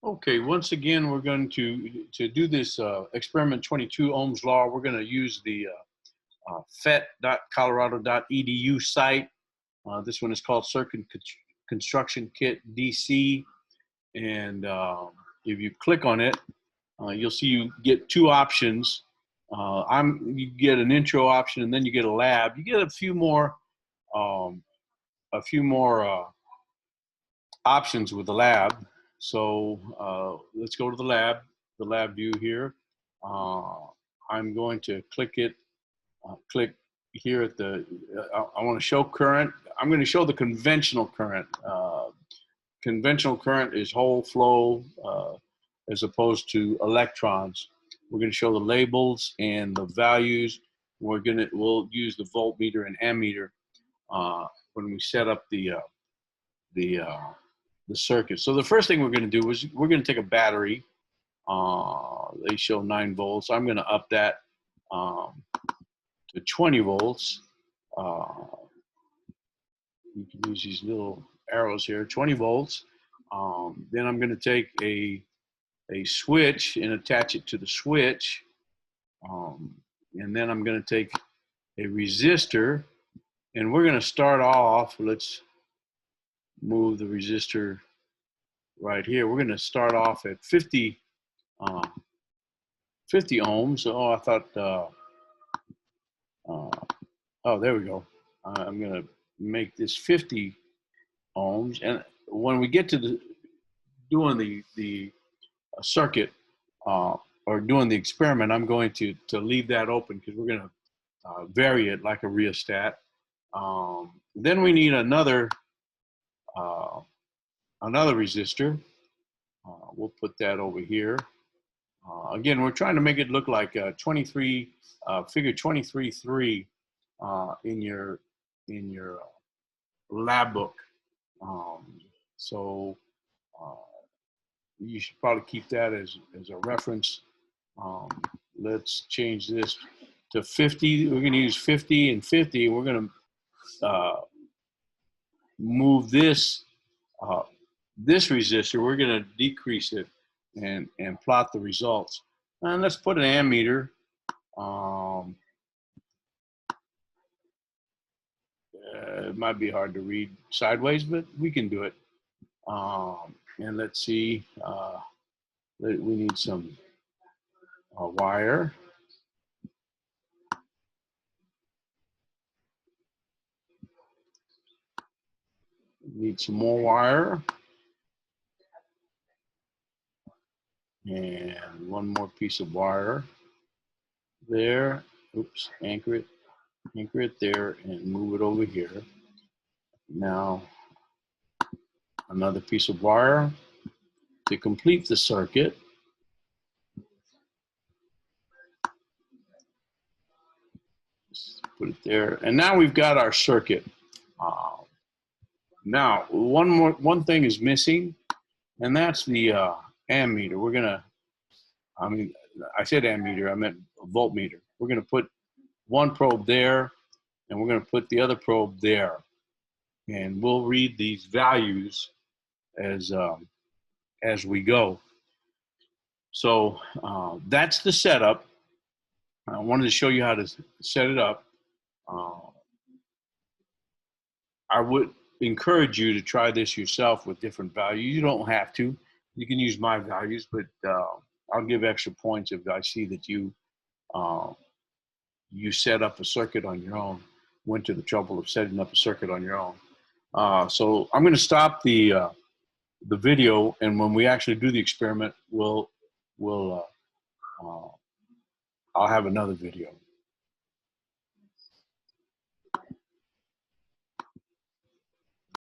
Okay, once again, we're going to do this experiment 22 Ohm's law. We're going to use the PhET.colorado.edu site. This one is called Circuit Construction Kit DC. And if you click on it, you'll see you get two options. You get an intro option, and then you get a lab. You get a few more options with the lab. So let's go to the lab view here. I'm going to click it, click here at the, I want to show current. I'm going to show the conventional current. Conventional current is whole flow as opposed to electrons. We're going to show the labels and the values. We'll use the voltmeter and ammeter when we set up the circuit. So the first thing we're going to do is we're going to take a battery. They show 9 volts. I'm going to up that to 20 volts. You can use these little arrows here, 20 volts. Then I'm going to take a switch and attach it to the switch. And then I'm going to take a resistor, and we're going to start off, let's move the resistor right here. We're going to start off at 50 ohms. Oh, I thought, oh, there we go. I'm going to make this 50 ohms. And when we get to doing the circuit or doing the experiment, I'm going to leave that open because we're going to vary it like a rheostat. Then we need another resistor. We'll put that over here. Again, we're trying to make it look like figure 23.3 in your lab book. So you should probably keep that as a reference. Let's change this to 50. We're going to use 50 and 50. We're going to move this resistor. We're going to decrease it and plot the results. And let's put an ammeter. It might be hard to read sideways, but we can do it. And let's see, we need some wire. Need some more wire. And one more piece of wire there. Oops, anchor it there and move it over here. Now, another piece of wire to complete the circuit. Just put it there. And now we've got our circuit. Now, one thing is missing, and that's the ammeter. We're gonna, I said ammeter, I meant voltmeter. We're gonna put one probe there, and we're gonna put the other probe there. And we'll read these values as we go. So that's the setup. I wanted to show you how to set it up. I would encourage you to try this yourself with different values. You don't have to. You can use my values, but I'll give extra points if I see that you set up a circuit on your own, went to the trouble of setting up a circuit on your own. So I'm going to stop the video, and when we actually do the experiment, I'll have another video.